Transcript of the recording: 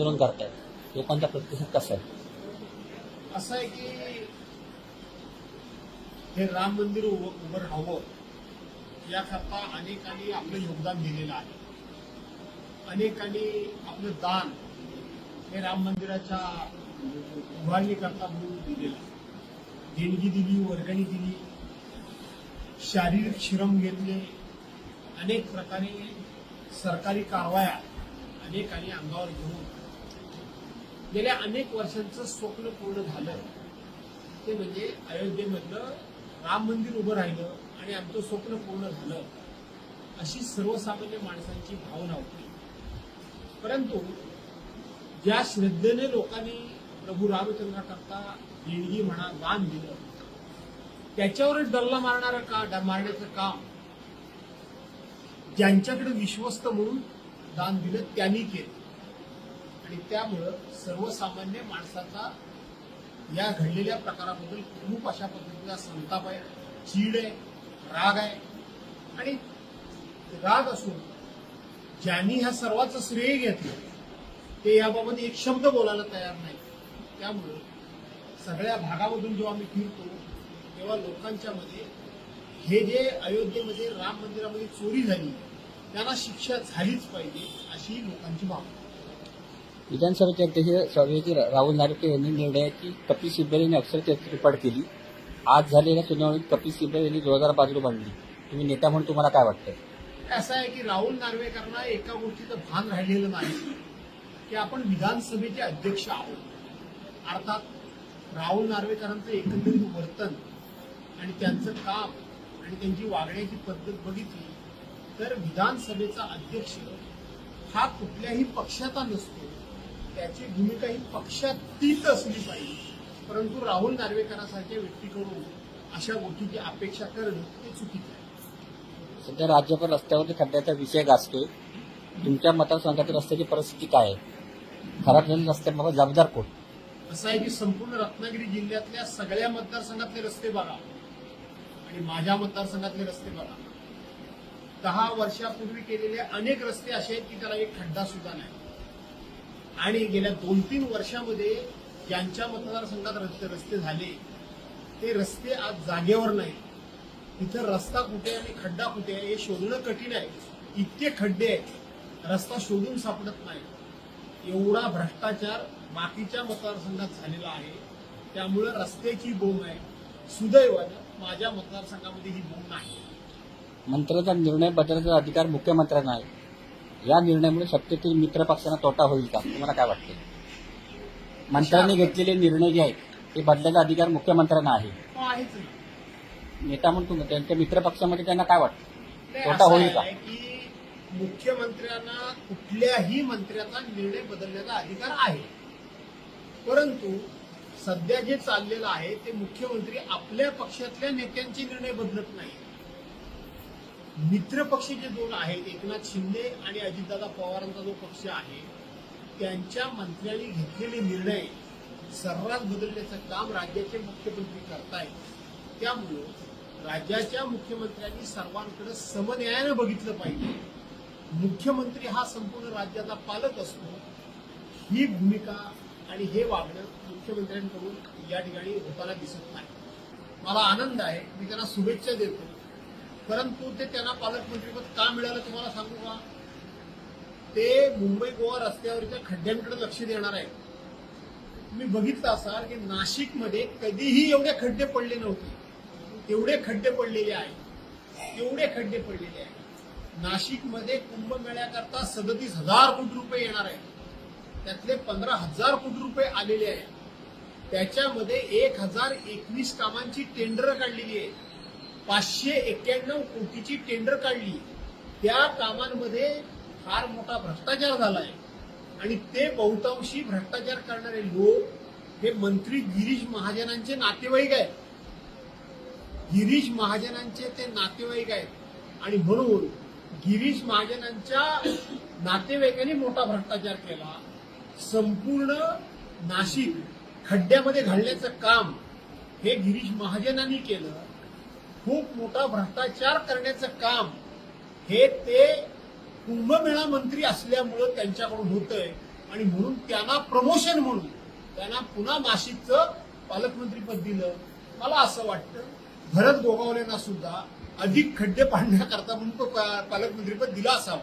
आंदोलन करतायत, लोकांचा प्रतिसाद कसा आहे? असं आहे की हे राम मंदिर उभं राहावं याकरता अनेकांनी आपलं योगदान दिलेलं आहे. अनेकांनी आपलं दान हे राम मंदिराच्या उभारणीकरता म्हणून दिलेलं आहे. देणगी दिली, वर्गणी दिली, शारीरिक श्रम घेतले, अनेक प्रकारे सरकारी कारवाया अनेकांनी अंगावर घेऊन गेल्या अनेक वर्षांचं स्वप्न पूर्ण झालं. ते म्हणजे अयोध्येमधलं राम मंदिर उभं राहिलं आणि आमचं स्वप्न पूर्ण झालं, अशी सर्वसामान्य माणसांची भावना होती. परंतु ज्या श्रद्धेने लोकांनी प्रभू रामचंद्राकरता देणगी म्हणा, दान दिलं, त्याच्यावरच डल्ला मारण्याचं काम ज्यांच्याकडे विश्वस्त म्हणून दान दिलं त्यांनी केलं. आणि त्यामुळं सर्वसामान्य माणसाचा या घडलेल्या प्रकाराबद्दल खूप अशा पद्धतीचा संताप आहे, चीड आहे, राग आहे. आणि राग असून ज्यांनी ह्या सर्वाचं श्रेय घेतलं ते याबाबत एक शब्द बोलायला तयार नाही. त्यामुळं सगळ्या भागामधून जेव्हा आम्ही फिरतो तेव्हा लोकांच्या मध्ये हे जे अयोध्येमध्ये राम मंदिरामध्ये चोरी झाली त्यांना शिक्षा झालीच पाहिजे अशी लोकांची भावना. विधानसभेचे अध्यक्ष सभापती राहुल नार्वेकर यांनी निर्णयाची कपिल सिब्बल यांनी अक्षर रिपोर्ट केली. आज झालेल्या सुनावणीत कपिल सिब्बल यांनी 2000 बाजू मांडली. तुम्ही नेता म्हणून तुम्हाला काय वाटतं? असं आहे की राहुल नार्वेकरांना एका गोष्टीचं भान राहिलेलं नाही की आपण विधानसभेचे अध्यक्ष आहोत. अर्थात राहुल नार्वेकरांचं एकंदरीत वर्तन आणि त्यांचं काम आणि त्यांची वागण्याची पद्धत बघितली तर विधानसभेचा अध्यक्ष हा कुठल्याही पक्षाचा नसतो. त्याची भूमिका ही पक्षातीत असली पाहिजे. परंतु राहुल नार्वेकरांसारख्या व्यक्तीकडून अशा गोष्टीची अपेक्षा करणं हे चुकीचं आहे. सध्या राज्यभर रस्त्यावरती खड्ड्याचा विषय गाजतोय. तुमच्या मतदारसंघातील रस्त्याची परिस्थिती काय आहे? खराब झालेल्या रस्त्याबाबत जबाबदार कोण? असं आहे की संपूर्ण रत्नागिरी जिल्ह्यातल्या सगळ्या मतदारसंघातले रस्ते बघा आणि माझ्या मतदारसंघातले रस्ते बघा. 10 वर्षापूर्वी केलेले अनेक रस्ते असे आहेत की त्याला एक खड्डा सुद्धा नाही. आणि गेल्या 2-3 वर्षामध्ये ज्यांच्या मतदारसंघात रस्ते झाले ते रस्ते आज जागेवर नाही. तिथं रस्ता कुठे आणि खड्डा कुठे आहे हे शोधणं कठीण आहे. इतके खड्डे आहेत, रस्ता शोधून सापडत नाही. एवढा भ्रष्टाचार बाकीच्या मतदारसंघात झालेला आहे. त्यामुळे रस्त्याची बोंब आहे. सुदैवानं माझ्या मतदारसंघामध्ये ही बोंब नाही. मंत्र्याचा निर्णय बदलण्याचा अधिकार मुख्यमंत्र्यांना आहे. या निर्णयामुळे सत्तेतील मित्र पक्षांना तोटा होईल का? तुम्हाला काय वाटतं? मंत्र्यांनी घेतलेले निर्णय जे आहेत ते बदलायचा अधिकार मुख्यमंत्र्यांना आहे. आहेच ना. नेता म्हणून तुम्ही त्यांच्या मित्र पक्षामध्ये त्यांना काय वाटतं? नाही, तोटा असं होईल का? आहे की मुख्यमंत्र्यांना कुठल्याही मंत्र्याचा निर्णय बदलण्याचा अधिकार आहे. परंतु सध्या जे चाललेलं आहे ते मुख्यमंत्री आपल्या पक्षातल्या नेत्यांचे निर्णय बदलत नाही. मित्र पक्ष जे 2 आहेत, एकनाथ शिंदे आणि अजितदादा पवारांचा जो पक्ष आहे, त्यांच्या मंत्र्यांनी घेतलेले निर्णय सर्रास बदलण्याचं काम राज्याचे मुख्यमंत्री करतायत. त्यामुळं राज्याच्या मुख्यमंत्र्यांनी सर्वांकडे समन्यायानं बघितलं पाहिजे. मुख्यमंत्री हा संपूर्ण राज्याचा पालक असतो. ही भूमिका आणि हे वागणं मुख्यमंत्र्यांकडून या ठिकाणी होताना दिसत नाही. मला आनंद आहे, मी त्यांना शुभेच्छा देतो. परंतु ते त्यांना पालकमंत्रीपद का मिळालं तुम्हाला सांगू का? ते मुंबई गोवा रस्त्यावरच्या खड्ड्यांकडे लक्ष देणार आहे. तुम्ही बघितलं असाल की नाशिकमध्ये कधीही एवढे खड्डे पडले नव्हते. एवढे खड्डे पडलेले आहेत, एवढे खड्डे पडलेले आहेत. नाशिकमध्ये कुंभमेळ्याकरता 37,000 कोटी रुपये येणार आहेत. त्यातले 15,000 कोटी रुपये आलेले आहेत. त्याच्यामध्ये 1,021 कामांची टेंडर काढलेली आहे. 591 कोटीची टेंडर काढली. त्या कामांमध्ये फार मोठा भ्रष्टाचार झाला आहे. आणि ते बहुतांशी भ्रष्टाचार करणारे लोक हे मंत्री गिरीश महाजनांचे नातेवाईक आहेत. गिरीश महाजनांचे ते नातेवाईक आहेत. आणि म्हणून गिरीश महाजनांच्या नातेवाईकांनी मोठा भ्रष्टाचार केला. संपूर्ण नाशिक खड्ड्यामध्ये घालण्याचं काम हे गिरीश महाजनांनी केलं. खूप मोठा भ्रष्टाचार करण्याचं काम हे ते कुंभमेळा मंत्री असल्यामुळं त्यांच्याकडून होतंय. आणि म्हणून त्यांना प्रमोशन म्हणून त्यांना पुन्हा नाशिकचं पालकमंत्रीपद दिलं. मला असं वाटतं भरत गोगावलेंना सुद्धा अधिक खड्डे पाडण्याकरता म्हणून तो पालकमंत्रीपद दिलं असावं.